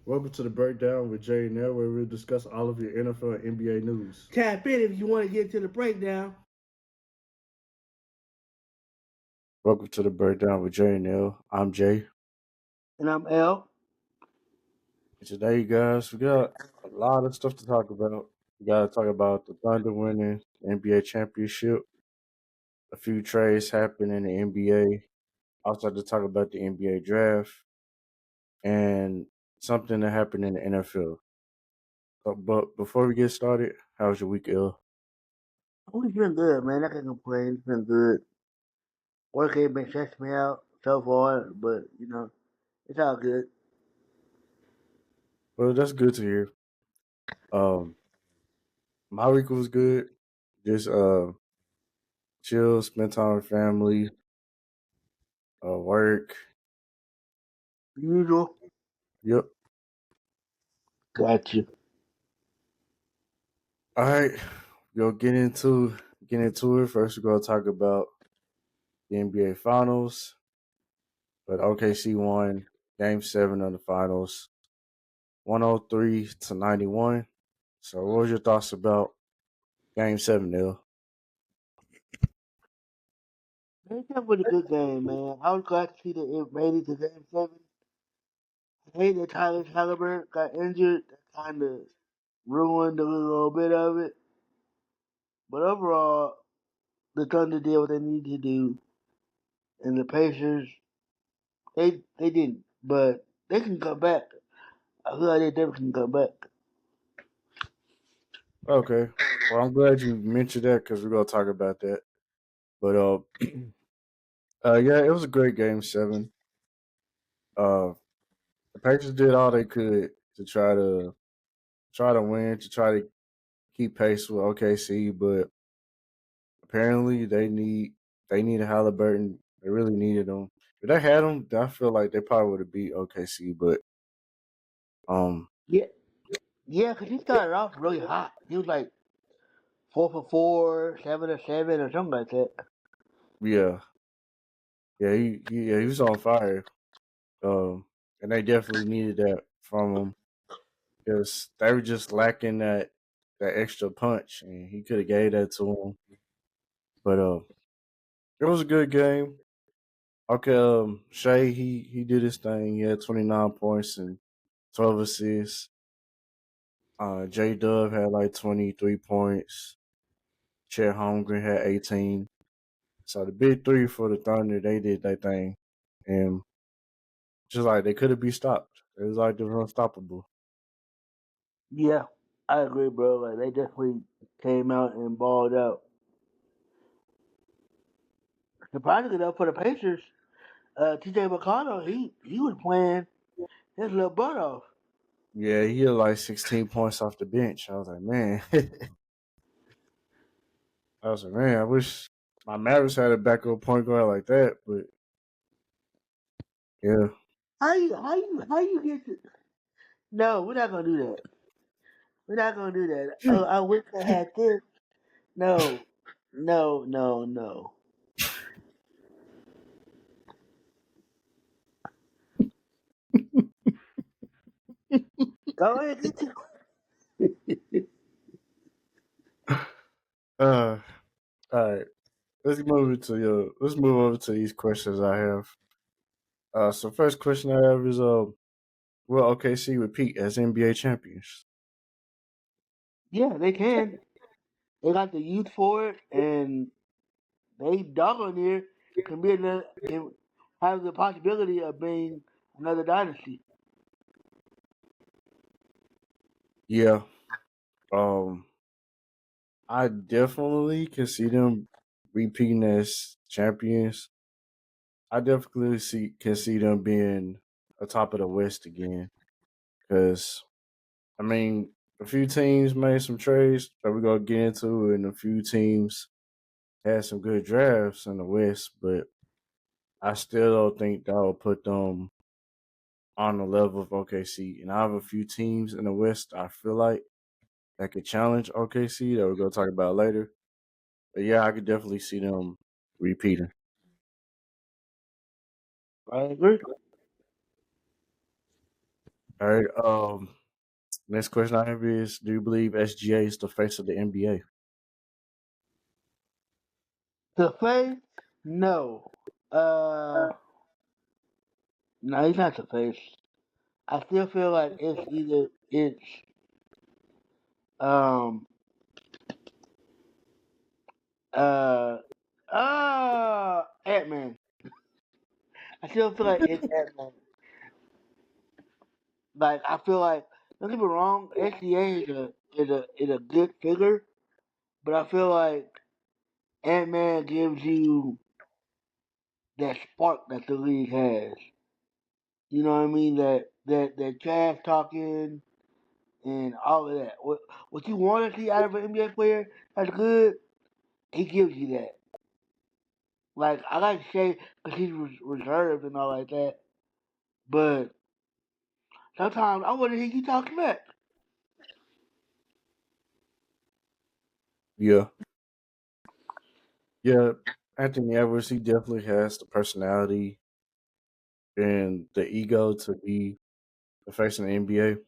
Welcome to the breakdown with Jay and Nell, where we'll discuss all of your NFL and NBA news. Tap in if you want to get to the breakdown. Welcome to the breakdown with Jay and Nell. I'm Jay. And I'm L. And today, guys, we got a lot of stuff to talk about. We got to talk about the Thunder winning the NBA championship, a few trades happened in the NBA. Also, to talk about the NBA draft and something that happened in the NFL. But before we get started, how was your week, L? Oh, it's been good, man. I can't complain. It's been good. Work ain't been stressing me out so far, but it's all good. Well, that's good to hear. Um, my week was good. Just chill, spend time with family, work. Usual. Yep. Got you. All right, we'll get into it. First, we're gonna talk about the NBA Finals. But OKC won Game 7 of the Finals, 103-91. So, what was your thoughts about Game 7, Neil? It's definitely a good game, man. I was glad to see that it made it to Game 7. I hate that Tyler Halliburton got injured. That kind of ruined a little bit of it. But overall, the Thunder did what they needed to do, and the Pacers, they didn't. But they can come back. I feel like they definitely can come back. Okay. Well, I'm glad you mentioned that because we're gonna talk about that. But yeah, it was a great Game 7. Uh, the Pacers did all they could to try to win, to try to keep pace with OKC, but apparently they need a Halliburton. They really needed him. If they had him, I feel like they probably would have beat OKC. But um, Yeah, yeah, because he started off really hot. He was like 4 for 4, 7 of 7, or something like that. yeah, he was on fire. And they definitely needed that from him because they were just lacking that extra punch, and he could have gave that to him. But it was a good game. Okay, Shea he did his thing. He had 29 points and 12 assists. J Dub had like 23 points. Chet Holmgren had 18. So the big three for the Thunder, they did their thing, and just like they couldn't be stopped. It was like they were unstoppable. Yeah, I agree, bro. Like they definitely came out and balled out. Surprisingly though, for the Pacers, T.J. McConnell, he was playing his little butt off. Yeah, he had like 16 points off the bench. I was like, man, I wish my Mavericks had a backup point guard like that. But yeah, How you get to? No, we're not gonna do that. We're not gonna do that. Oh, I wish I had this. No, no, no, no. Go ahead, get to. all right. Let's move over to these questions I have. So first question I have is will OKC repeat as NBA champions? Yeah, they can. They got the youth for it, and they doggone near can have the possibility of being another dynasty. Yeah. Um, I definitely can see them repeating as champions. I definitely can see them being atop of the West again. Because I mean, a few teams made some trades that we're gonna get into, and a few teams had some good drafts in the West. But I still don't think that will put them on the level of OKC. And I have a few teams in the West I feel like that could challenge OKC that we're gonna talk about later. But yeah, I could definitely see them repeating. I agree. All right. Next question I have is: do you believe SGA is the face of the NBA? The face? No. Uh, no, he's not the face. I still feel like it's um uh Ant Man. I still feel like it's Ant Man. Like I feel like don't get me wrong, SCA is a good figure, but I feel like Ant Man gives you that spark that the league has. You know what I mean? That trash talking and all of that. What you want to see out of an NBA player that's good, he gives you that. Like I like Shea because he's reserved and all like that, but sometimes I want to hear you talk smack. Yeah. Yeah. Anthony Edwards, he definitely has the personality and the ego to be the face of the NBA.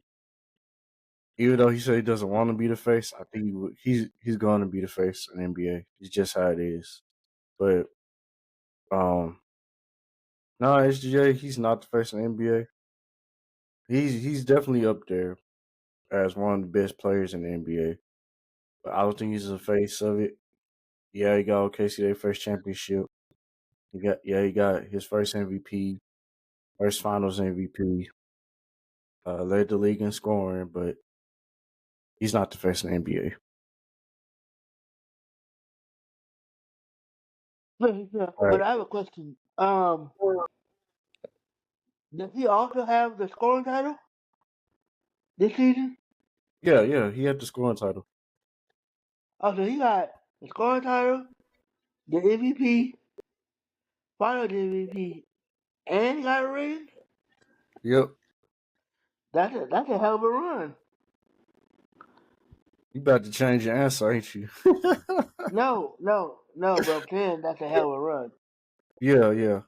Even though he said he doesn't want to be the face, I think he's going to be the face in the NBA. It's just how it is. But um, no, SGA, he's not the face of the NBA. He's definitely up there as one of the best players in the NBA. But I don't think he's the face of it. Yeah, he got OKC their first championship. He got his first MVP, first Finals MVP. Led the league in scoring, but he's not the face of the NBA. Yeah, All but right. I have a question. Does he also have the scoring title this season? Yeah, he had the scoring title. Oh, so he got the scoring title, the MVP, Finals MVP, and he got a ring. Yep. That's a hell of a run. You about to change your answer, ain't you? No. But I'm saying that's a hell of a run. Yeah.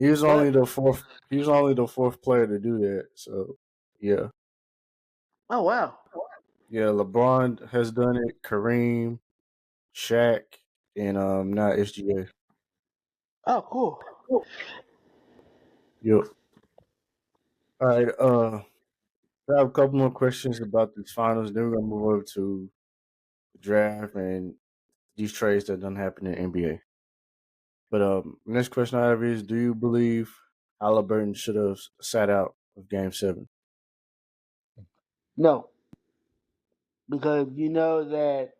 He was only But the fourth. He was only the fourth player to do that. So yeah, oh wow. yeah. LeBron has done it. Kareem, Shaq, and now SGA. Oh cool. Yep. All right. I have a couple more questions about these finals. Then we're gonna move over to the draft and these trades that done happen in NBA. But next question I have is: do you believe Halliburton should have sat out of Game 7? No, because you know that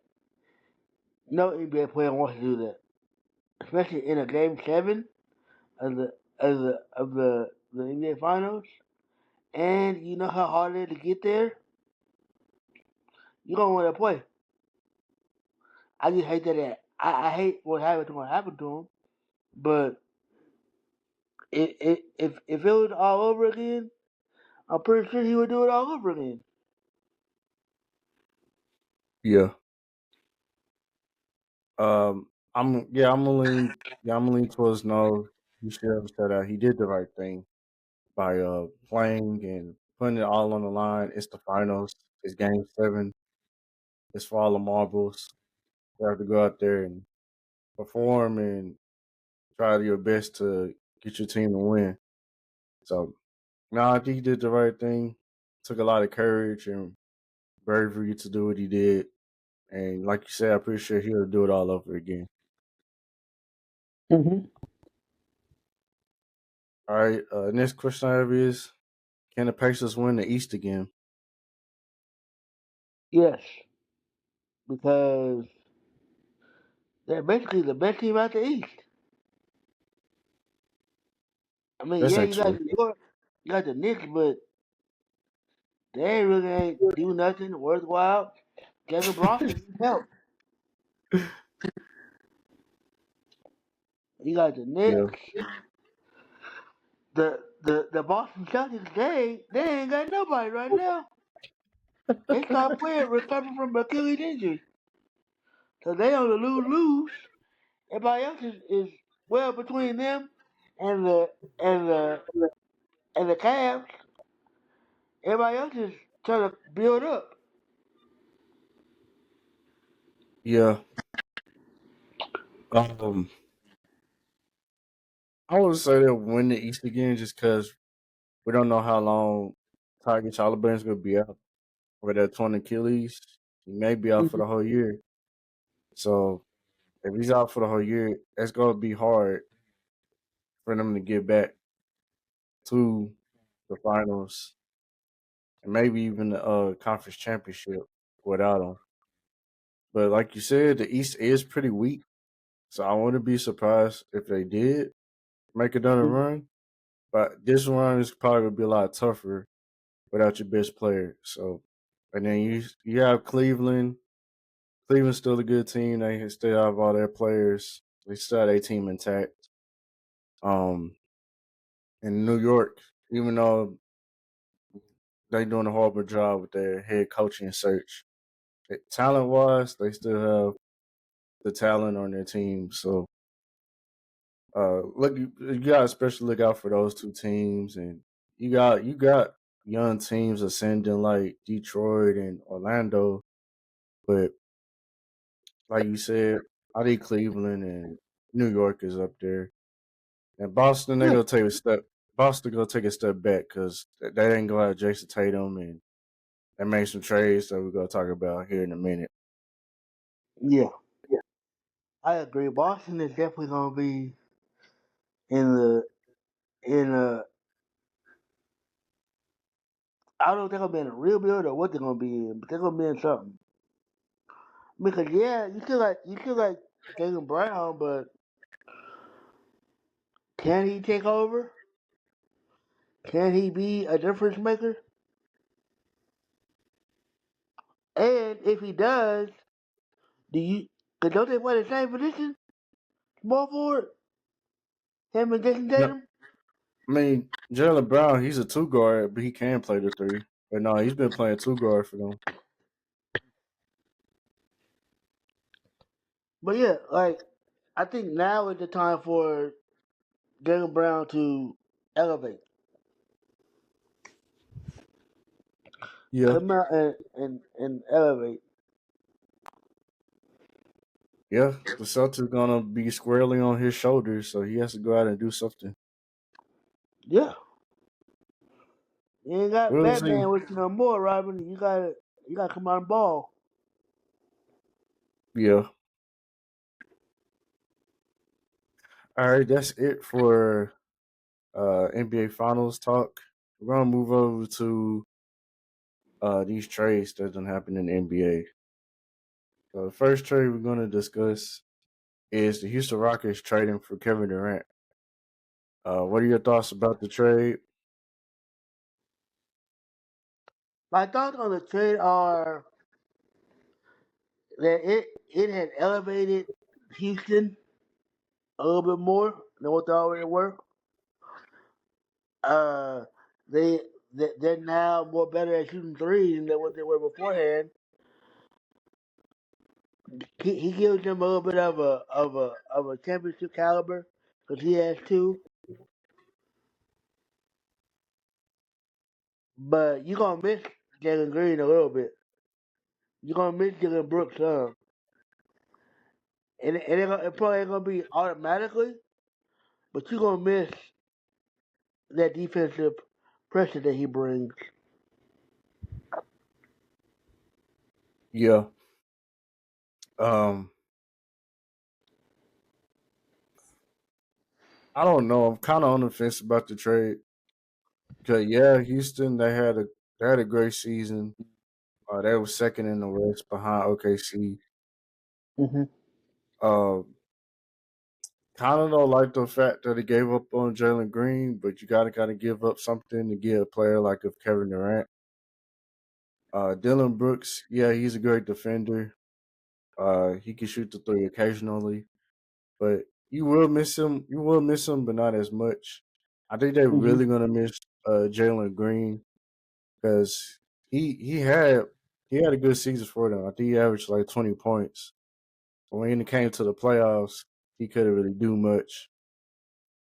no NBA player wants to do that, especially in a game seven of the NBA finals. And you know how hard it is to get there. You don't want to play. I just hate I hate what happened to him. But if it was all over again, I'm pretty sure he would do it all over again. Yeah. I'm gonna lean. Yeah, I'm gonna lean towards no. He should have said he did the right thing by playing and putting it all on the line. It's the finals. It's Game 7. It's for all the marbles. You have to go out there and perform and try your best to get your team to win. So, no, I think he did the right thing. Took a lot of courage and bravery to do what he did. And like you said, I'm pretty sure he'll do it all over again. Hmm. All right. Next question I have is: can the Pacers win the East again? Yes, because they're basically the best team out the East. I mean, That's yeah, not you got true. New York, you got the Knicks, but they really ain't do nothing worthwhile. Kevin Bronson needs help. You got the Yeah. Knicks, the Boston Celtics. They ain't got nobody right now. They start playing recovering from Achilles injury, so they on the lose. Everybody else is well between them and the and the and the Cavs. Everybody else is trying to build up. Yeah. I would say they'll win the East again just because we don't know how long Tiger Halliburton's going to be out with that torn Achilles. He may be out for Mhm. the whole year. So if he's out for the whole year, it's going to be hard for them to get back to the finals and maybe even the conference championship without him. But like you said, the East is pretty weak. So I wouldn't be surprised if they did make another run. But this run is probably going to be a lot tougher without your best player. So, and then you have Cleveland. Cleveland's still a good team. They still have all their players. They still have their team intact. Um, in New York, even though they doing a horrible job with their head coaching search, talent wise, they still have the talent on their team. So, look, you got to especially look out for those two teams, and you got young teams ascending like Detroit and Orlando, but like you said, I think Cleveland and New York is up there, and Boston they Yeah, gonna take a step. Boston gonna take a step back because they ain't gonna have Jason Tatum, and they made some trades that we're gonna talk about here in a minute. yeah, I agree. Boston is definitely gonna be in the in a. I don't know if they're gonna be in a real build or what they're gonna be in, but they're gonna be in something. Because yeah, you feel like Jalen Brown, but can he take over? Can he be a difference maker? And if he does, do you? Cause don't they play the same position? Small forward, him and Jason No, Tatum. I mean Jalen Brown, he's a two guard, but he can play the three. But no, he's been playing two guard for them. But yeah, like I think now is the time for Jalen Brown to elevate, Yeah, come out and elevate. yeah. The Celtics gonna be squarely on his shoulders, so he has to go out and do something. Yeah, you ain't got We'll see. Batman with you no more, Robin. You gotta come out and ball. Yeah. All right, that's it for NBA Finals talk. We're gonna move over to these trades that done happened in the NBA. So the first trade we're gonna discuss is the Houston Rockets trading for Kevin Durant. What are your thoughts about the trade? My thoughts on the trade are that it had elevated Houston a little bit more than what they already were. Uh, they they're now more better at shooting threes than what they were beforehand. He gives them a little bit of a championship caliber because he has two. But you're gonna miss Jalen Green a little bit. You're gonna miss Jalen Brooks some, and it probably ain't gonna be automatically, but you're gonna miss that defensive pressure that he brings. Yeah. Um, I don't know. I'm kind of on the fence about the trade because yeah, Houston they had a great season. They were second in the West behind OKC. Hmm. Uh, Kind of don't like the fact that he gave up on Jalen Green, but you gotta kind of give up something to get a player like of Kevin Durant. Dylan Brooks, yeah, he's a great defender. He can shoot the three occasionally, but you will miss him. You will miss him, but not as much. I think they're Hmm. really gonna miss Jalen Green because he had he had a good season for them. I think he averaged like 20 points. But when it came to the playoffs, he couldn't really do much,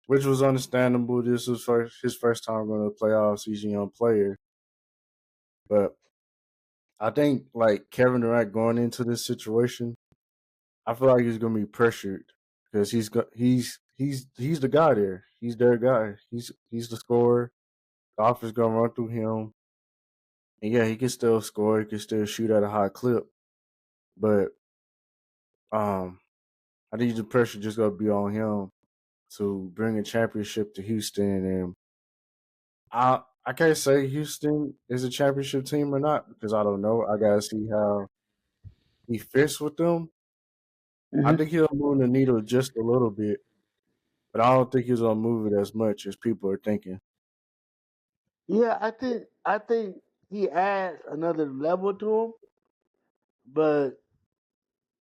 which was understandable. This was his first time going to the playoffs. He's a young player, But I think like Kevin Durant going into this situation, I feel like he's gonna be pressured because he's the guy there. He's their guy. He's the scorer. The offense gonna run through him, and yeah, he can still score. He can still shoot at a high clip, but um, I think the pressure just gonna be on him to bring a championship to Houston, and I can't say Houston is a championship team or not because I don't know. I gotta see how he fits with them. I Hmm. think he'll move the needle just a little bit, but I don't think he's gonna move it as much as people are thinking. Yeah, I think he adds another level to him, but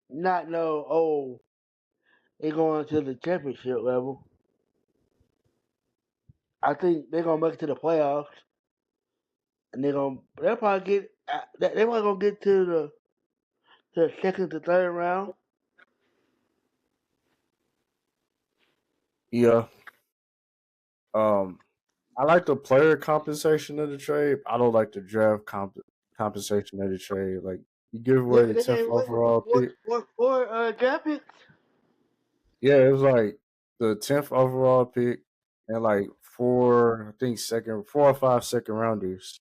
not no. Oh, they going to the championship level. I think they're gonna make it to the playoffs, and they'll probably get they probably gonna get to the second to third round. Yeah. Um, I like the player compensation of the trade. I don't like the draft compensation of the trade. Like you give away the They 10th gave away overall pick. four draft picks. Yeah, it was like the 10th overall pick and like four, I think 4 or 5 second rounders.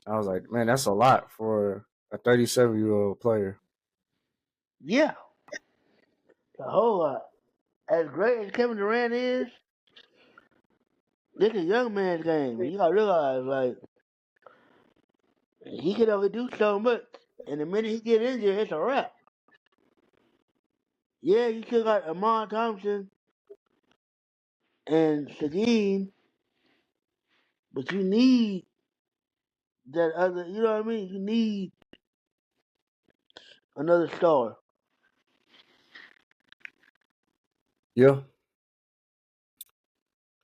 I was like, man, that's a lot for a 37-year-old player. Yeah, a whole lot. As great as Kevin Durant is, this is a young man's game. You gotta realize, like, he can only do so much, and the minute he get injured, it's a wrap. Yeah, you still got Amon Thompson and Seguin, but you need that other. You know what I mean? You need another star. Yeah.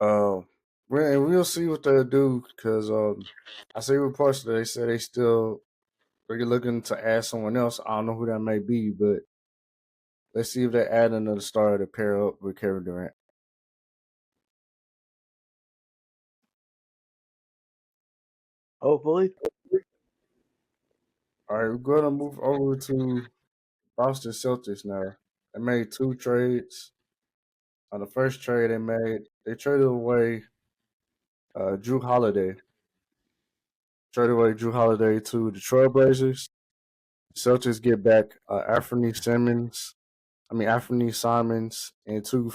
Uh, we'll see what they'll do because I see reports that they say they still are looking to add someone else. I don't know who that may be, but let's see if they add another star to pair up with Kevin Durant. Hopefully. All right, we're going to move over to Boston Celtics now. They made two trades. On the first trade they traded away Drew Holiday. Traded away Drew Holiday to the Trailblazers. Celtics get back Anthony Simons, and two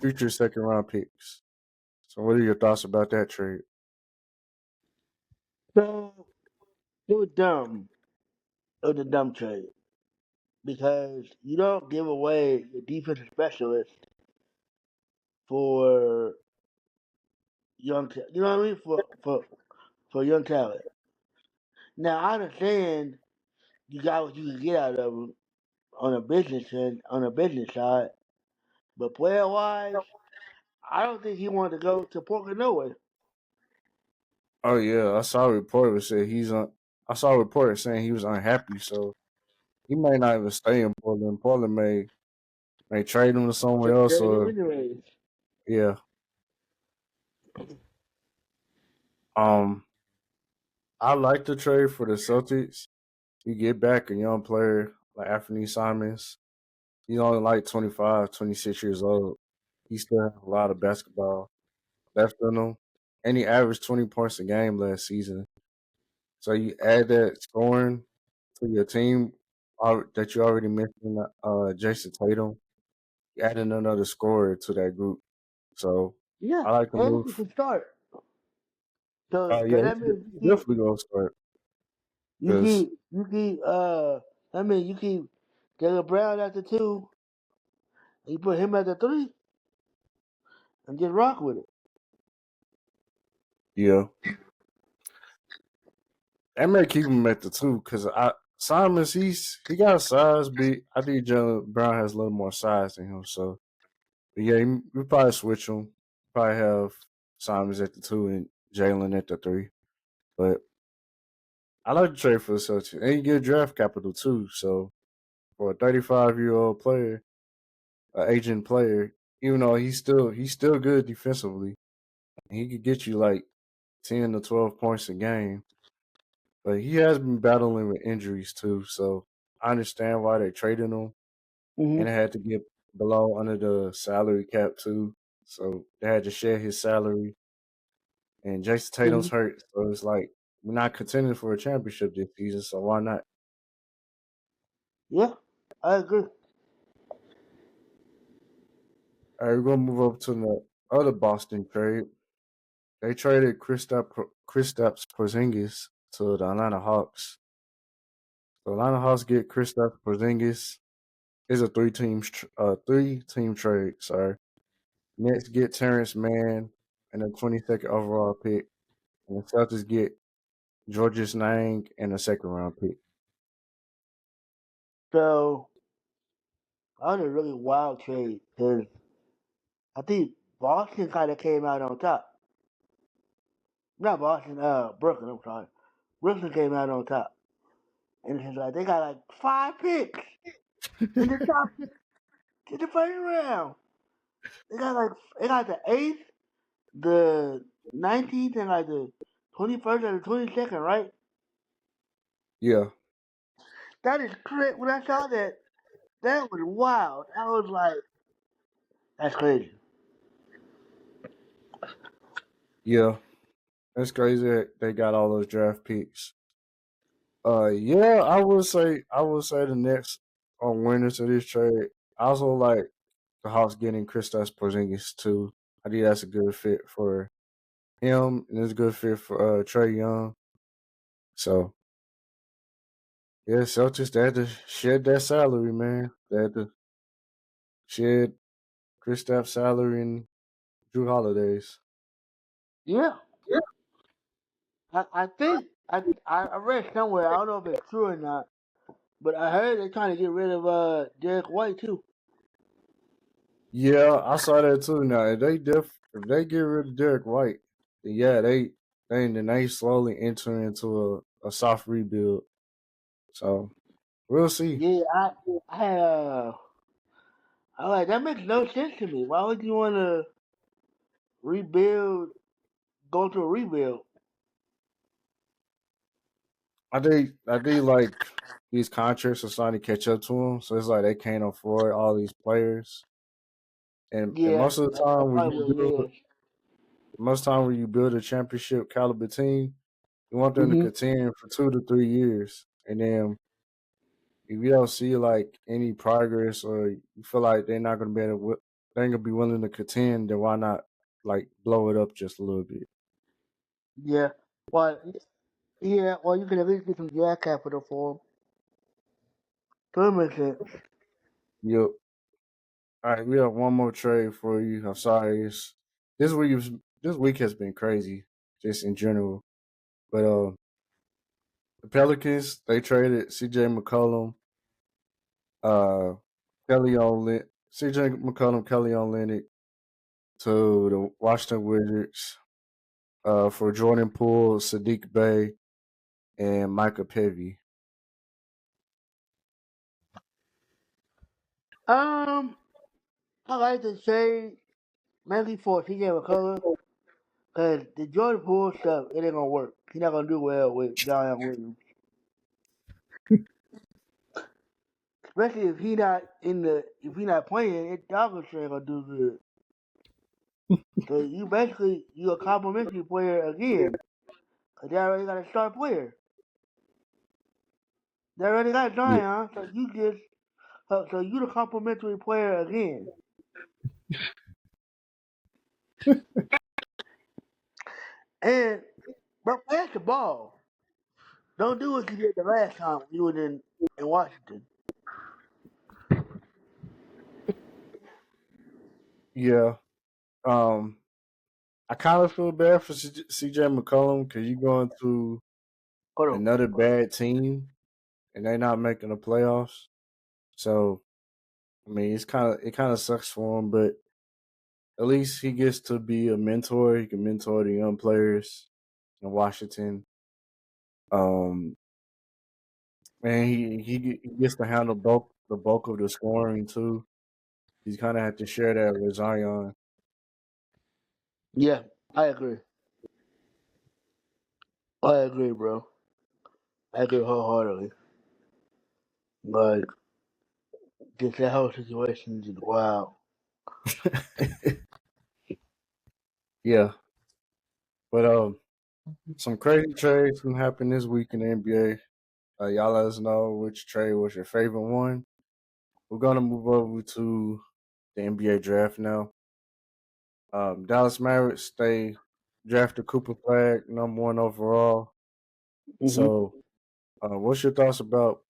future second round picks. So, what are your thoughts about that trade? So it was dumb. It was a dumb trade because you don't give away your defensive specialist for you know what I mean, for young talent. Now I understand you got what you can get out of him on a business side, but player wise, I don't think he wanted to go to Portland no way. Oh yeah, I saw a report saying he was unhappy, so he may not even stay in Portland. Portland may trade him to somewhere else, Trade him or anyways. yeah. Um, I like the trade for the Celtics. You get back a young player like Anthony Simons. He's only like 25, 26 years old. He still has a lot of basketball left in him, and he averaged 20 points a game last season. So you add that scoring to your team that you already mentioned, Jason Tatum. You adding another scorer to that group. So Yeah, I like the and move. he can start. So Yeah, that means he definitely gonna start because you keep I mean you keep Jalen Brown at the two, and you put him at the three, and just rock with it. yeah, I may keep him at the two because Simons he got size, but I think Jalen Brown has a little more size than him. So but yeah, we probably switch them. Probably have Simons at the two and Jalen at the three. But I like to trade for the Celtics, and you get draft capital too. So for a 35-year-old player, an aging player, even though he's still good defensively, he could get you like 10 to 12 points a game. but he has been battling with injuries too. So I understand why they traded him, and Mm-hmm. they had to get below under the salary cap too. So they had to share his salary. And Jason Mm-hmm. Tatum's hurt, so it's like we're not contending for a championship this season. So why not? Yeah, I agree. All right, we're gonna move up to the other Boston trade. They traded Kristaps Porzingis to the Atlanta Hawks. The Atlanta Hawks get Kristaps Porzingis. It's a three team trade. Sorry. Nets get Terrence Mann and a 22nd overall pick, and the Celtics get Georges Niang and a second round pick. So that was a really wild trade because I think Boston kind of came out on top. Not Boston, Brooklyn. I'm sorry. Brooklyn came out on top, and it's like they got like 5 picks in the top in the first round. They got the eighth, the 19th, and like the 21st and the 22nd, right? Yeah, That is crazy. When I saw that, that was wild. I was like, that's crazy. yeah. That's crazy that they got all those draft picks. Yeah, I would say the Nets are winners of this trade. I also like the Hawks getting Kristaps Porzingis too. I think that's a good fit for him, and it's a good fit for Trey Young. So yeah, Celtics they had to shed that salary, man. They had to shed Kristaps' salary and Drew Holiday's. Yeah, I think I read somewhere. I don't know if it's true or not, but I heard they're trying to get rid of Derek White too. Yeah, I saw that too. Now, if they get rid of Derek White, then yeah, they slowly enter into a soft rebuild. So we'll see. Yeah, I had I like that makes no sense to me. Why would you want to rebuild? Go to a rebuild? I think like these contracts are starting to catch up to them, so it's like they can't afford all these players. And Yeah, that's probably what it is. most time when you build a championship caliber team, you want them to Mhm. contend for 2 to 3 years, and then if you don't see like any progress or you feel like they're not going to be able to, they ain't gonna be willing to contend, then why not like blow it up just a little bit? Yeah. Well, yeah. Well, you can at least get some draft capital for him. So that makes sense. Yep. All right, we have one more trade for you. I'm sorry, this week. This week has been crazy, just in general. But the Pelicans they traded C.J. McCollum, uh, C.J. McCollum, Kelly Olynyk to the Washington Wizards for Jordan Poole, Sadiq Bey, and Micah Pevy. Um, I like the trade mainly for CJ McCullough because the Jordan Poole stuff it ain't gonna work. He's not gonna do well with Zion Williams, especially if he not playing. It obviously ain't gonna do good. So you a complimentary player again because they already got a star player. They already got Yeah, Zion, so you the complimentary player again. And bro, pass the ball. Don't do what you did the last time you was in Washington. yeah. Um, I kind of feel bad for C.J. McCollum because you're going to Hold on. another bad team and they're not making the playoffs. So I mean, it kind of sucks for him, but at least he gets to be a mentor. He can mentor the young players in Washington. Um, and he gets to handle the bulk of the scoring too. He's kind of had to share that with Zion. Yeah, I agree. I agree, bro. I agree wholeheartedly. Like, just that whole situation is just wild. Yeah, but some crazy trades can happen this week in the NBA. Y'all let us know which trade was your favorite one. We're gonna move over to the NBA draft now. Dallas Mavericks they drafted Cooper Flag number one overall. Mm-hmm. So, what's your thoughts about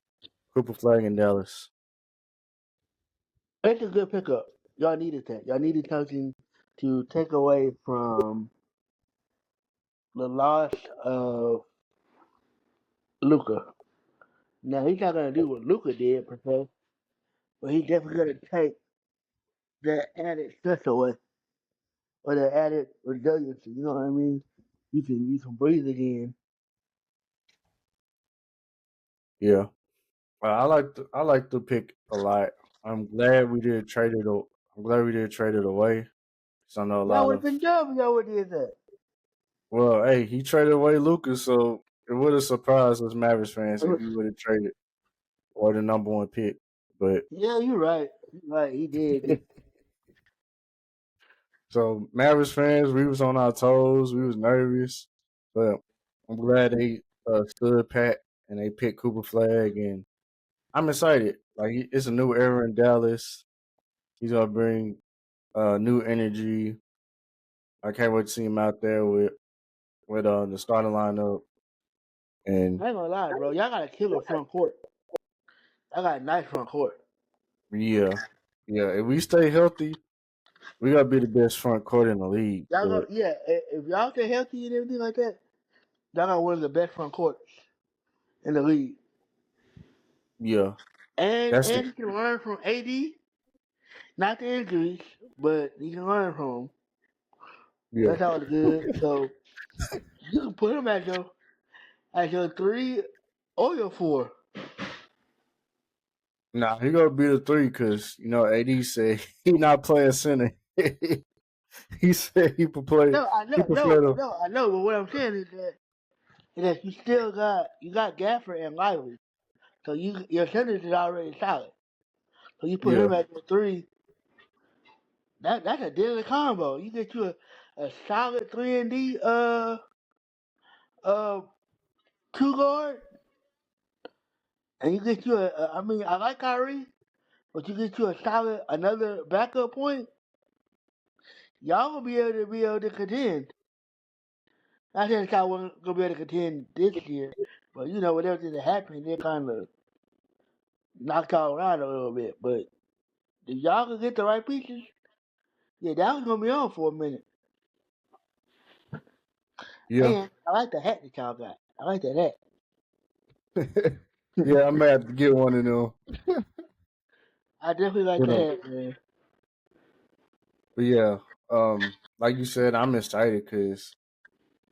Cooper Flag in Dallas? It's a good pickup. Y'all needed that. Y'all needed something to take away from the loss of Luca. Now he's not gonna do what Luca did per se, but he's definitely gonna take that added stress away or the added resiliency. You know what I mean? You can breathe again. Yeah, I like the pick a lot. I'm glad we did trade it. I'm glad we did trade it away. Cause I know a Y'all lot would have of been dumb if y'all would have did that. well, hey, he traded away Lucas, so it would have surprised us Mavericks fans if he would have traded or the number one pick. But Yeah, you're right. You're right. He did. so Mavericks fans, we was on our toes, we was nervous, but I'm glad they stood pat and they picked Cooper Flag, and I'm excited. Like it's a new era in Dallas. He's gonna bring new energy. I can't wait to see him out there with the starting lineup. And I ain't gonna lie, bro. Y'all got a killer front court. I got a nice front court. yeah, yeah, if we stay healthy, we gotta be the best front court in the league. Y'all But go, yeah. If y'all stay healthy and everything like that, y'all got one of the best front courts in the league. yeah, that's the And you can learn from AD, not the injuries, but you can learn from him. yeah. That's all good. So you can put him as your three or your four. Nah, he gonna be the three because AD said he not playing center. He said No, I he know, prefer to I know. But what I'm saying is that you still got Gafford and Lively. So your centers is already solid. So you put yeah him at your three. That's a deadly combo. You get you a solid 3 and D uh two guard, and you get you I mean I like Kyrie, but you get you a solid another backup point. Y'all gonna be able to contend. Not saying y'all wasn't gonna be able to contend this year, but with everything that happened, they kind of knocked y'all around a little bit. But if y'all can get the right pieces, yeah, that was gonna be on for a minute. yeah And I like the hat that y'all got. I like that hat. yeah. I'm gonna have to get one of them. I definitely like But, the hat, man. but yeah, like you said, I'm excited because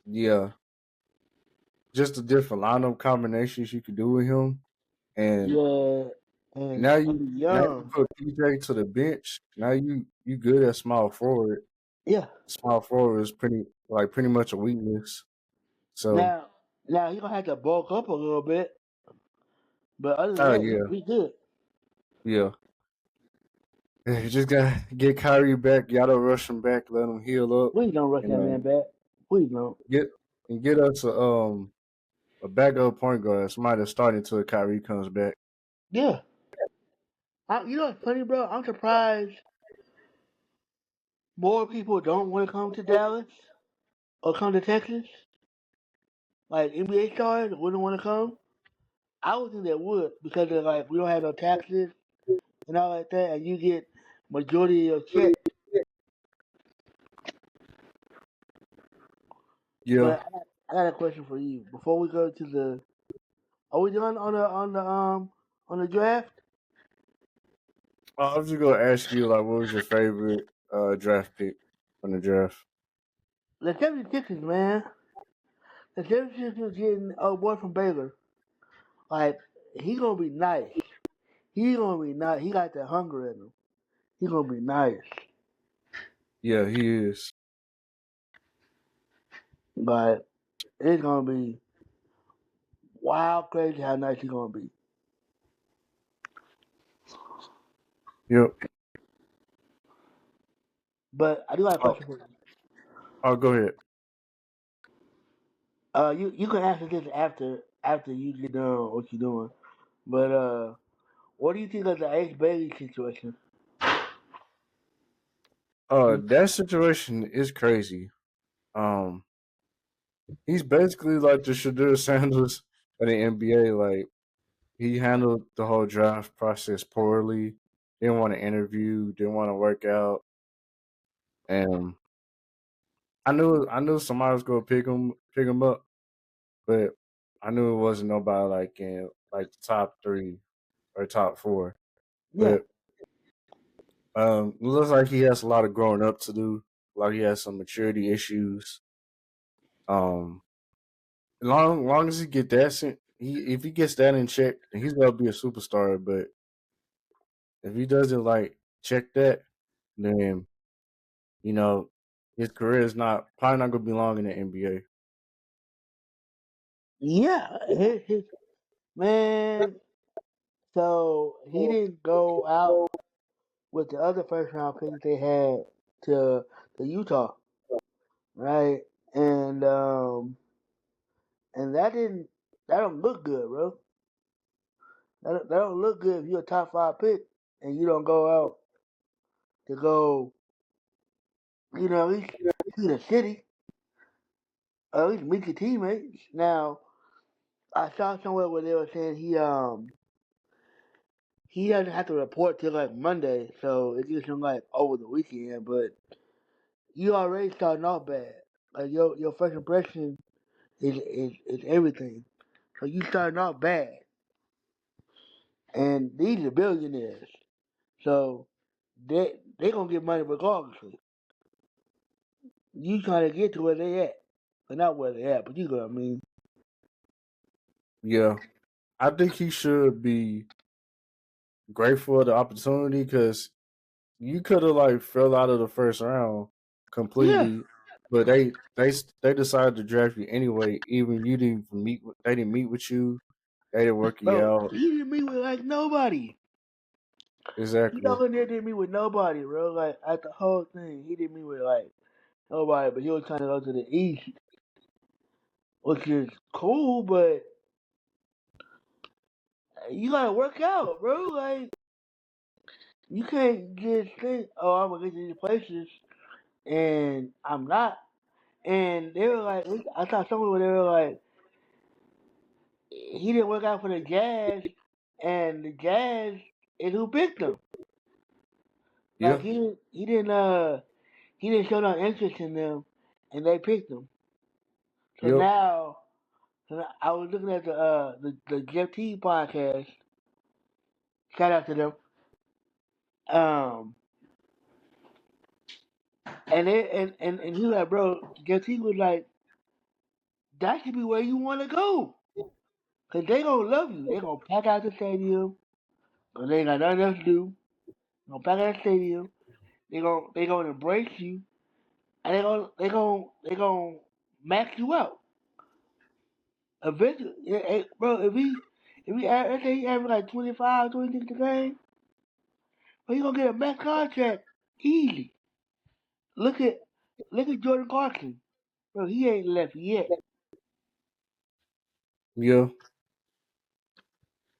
yeah, just the different lineup combinations you could do with him, and Yeah, and now he's you young. put PJ to the bench. Now you good at small forward. Yeah. Small forward is pretty much a weakness. So, Now, now he gonna have to bulk up a little bit, but other than oh that, yeah, he good. yeah. You just gotta get Kyrie back. Y'all don't rush him back. Let him heal up, Please don't rush and that man back. Please don't. get get us a backup point guard. Somebody that's starting until Kyrie comes back. Yeah. You know what's funny, bro? I'm surprised more people don't want to come to Dallas or come to Texas. Like NBA stars wouldn't want to come. I would think they would because they're like we don't have no taxes and all like that, and you get majority of your check. Yeah, But I got a question for you before we go to the. Are we done on the draft? I was just gonna ask you like, what was your favorite draft pick from the draft? The 76ers, man. The 76ers getting a boy from Baylor. Like he gonna be nice. He gonna be nice. He got that hunger in him. He gonna be nice. Yeah, he is. But it's gonna be wild crazy how nice he's gonna be. Yep. But I do have a Oh, question for you. go ahead. You can answer this after you get done what you're doing. But what do you think of the Ace Bailey situation? That situation is crazy. Um, he's basically like the Shadur Sanders of the NBA. Like he handled the whole draft process poorly. Didn't want to interview. Didn't want to work out. And I knew somebody was gonna pick him up, but I knew it wasn't nobody like in like the top three or top four. Yeah, But it looks like he has a lot of growing up to do. Like he has some maturity issues. Um, long as he get that, if he gets that in check, then he's gonna be a superstar. But if he doesn't like check that, then you know his career is not probably not gonna be long in the NBA. yeah. Man, so he didn't go out with the other first round picks they had to Utah, right? And and that don't look good, bro. That don't look good if you're a top five pick and you don't go out to go, at least see the city, or at least meet your teammates. Now, I saw somewhere where they were saying he doesn't have to report till like Monday, so it gives him like over the weekend. But you already starting off bad. Like your first impression is everything. So you starting off bad, and these are billionaires, so they gonna get money regardlessly. You trying to get to where they at, but not where they at. But you know what I mean? Yeah, I think he should be grateful for the opportunity because you could have like fell out of the first round Yeah. completely, but they decided to draft you anyway. Even you didn't even they didn't meet with you. They didn't work you Bro, out. he didn't meet with like nobody. He Exactly. over there didn't meet with nobody, bro. Like at the whole thing, he didn't meet with like nobody. But he was trying to go to the East, which is cool. But you gotta work out, bro. Like you can't just think, oh, I'm gonna get to these places, and I'm not. And they were like, I saw somewhere where they were like, he didn't work out for the Jazz, and the Jazz is who picked him. Like Yeah. he didn't show no interest in them, and they picked him. So Yep. now, I was looking at the Jeff T podcast. Shout out to them. Um, and he was like, bro, Jeff T was like, that should be where you want to go, cause they gonna love you. They gonna pack out the stadium, cause they ain't got nothing else to do. They gonna pack out the stadium. They gonna embrace you, and they gonna max you out. Eventually, bro, let's say he average like 25, 26 a game, well, he gonna get a max contract easy. Look at look at Jordan Clarkson, bro. He ain't left yet. Yeah.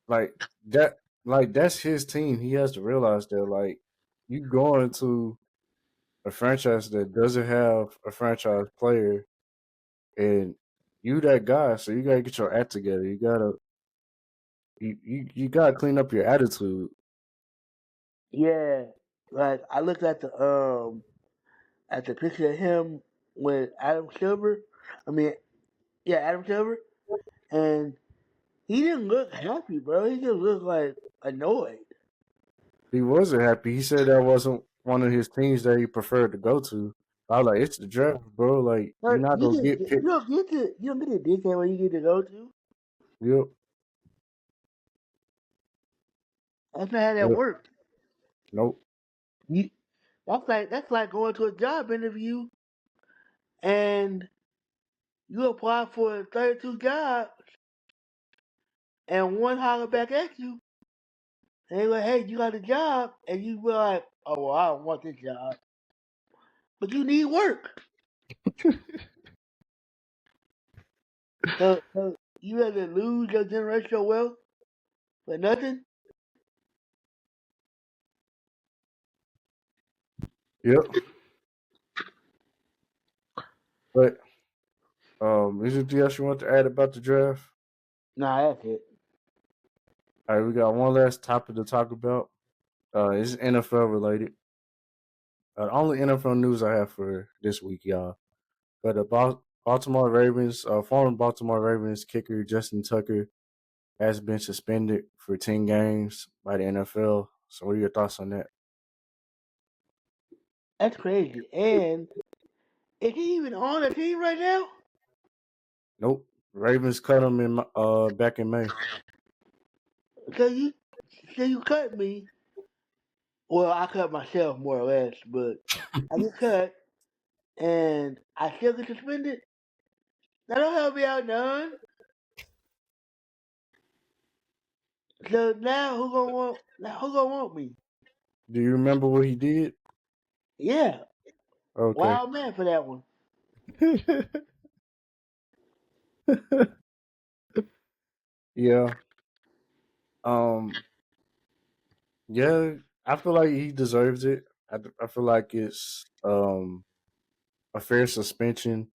Like that. Like that's his team. He has to realize that. Like you going to a franchise that doesn't have a franchise player, and you that guy. So you gotta get your act together. You gotta clean up your attitude. Yeah, like I looked at the picture of him with Adam Silver. I mean, yeah, Adam Silver, and he didn't look happy, bro. He just looked like annoyed. He wasn't happy. He said that wasn't one of his teams that he preferred to go to. I was like, it's the draft, bro. Like, you're But not gonna get picked. you don't get a dickhead when you get to go to. Yep, That's not how that yep, works. nope. You that's like going to a job interview and you apply for 32 jobs and one holler back at you, and they like, hey, you got a job, and you be like, oh, well, I don't want this job, but you need work. So you rather lose your generational wealth for nothing? Yep. But is there anything else you want to add about the draft? Nah, that's it. All right, we got one last topic to talk about. It's NFL related. Only NFL news I have for this week, y'all. But Baltimore Ravens, former Baltimore Ravens kicker Justin Tucker has been suspended for 10 games by the NFL. So, what are your thoughts on that? That's crazy. And is he even on the team right now? Nope. Ravens cut him back in May. So you cut me. Well, I cut myself more or less, but I get cut, and I still get suspended. That don't help me out none. So now who gonna want? Now who gonna want me? Do you remember what he did? Yeah, Okay. wild man for that one. Yeah. Um. Yeah. I feel like he deserves it. I feel like it's a fair suspension,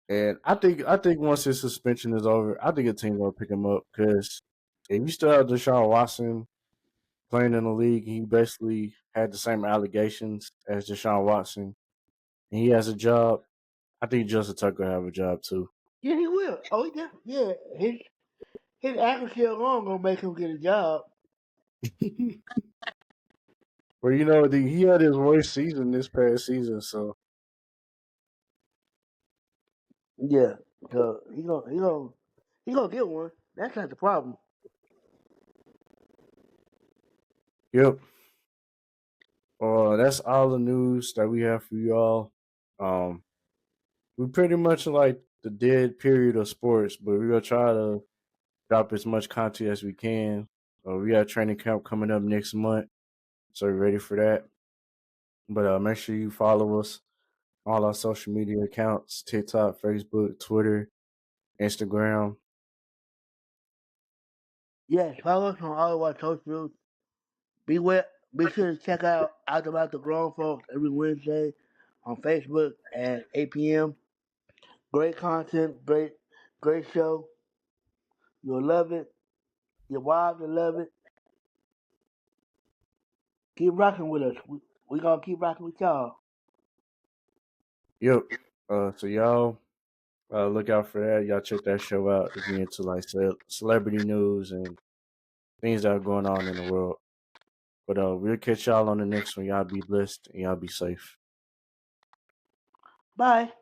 and I think once his suspension is over, I think a team will pick him up because if you still have Deshaun Watson playing in the league, he basically had the same allegations as Deshaun Watson, and he has a job. I think Justin Tucker have a job too. Yeah, he will. Oh, yeah. His accuracy alone gonna make him get a job. Well, he had his worst season this past season, so Yeah. So he gonna get one. That's not the problem. yep. That's all the news that we have for y'all. Um, we pretty much like the dead period of sports, but we're gonna try to drop as much content as we can. We got training camp coming up next month, so we're ready for that. But make sure you follow us on all our social media accounts: TikTok, Facebook, Twitter, Instagram. Yes, follow us on all of our socials. Be well, be sure to check out About the Grown Folks every Wednesday on Facebook at 8 p.m. Great content, great show. You'll love it. Your wives will love it. Keep rocking with us. We gonna keep rocking with y'all. Yep. So y'all look out for that. Y'all check that show out if you're into like celebrity news and things that are going on in the world. But we'll catch y'all on the next one. Y'all be blessed and y'all be safe. Bye.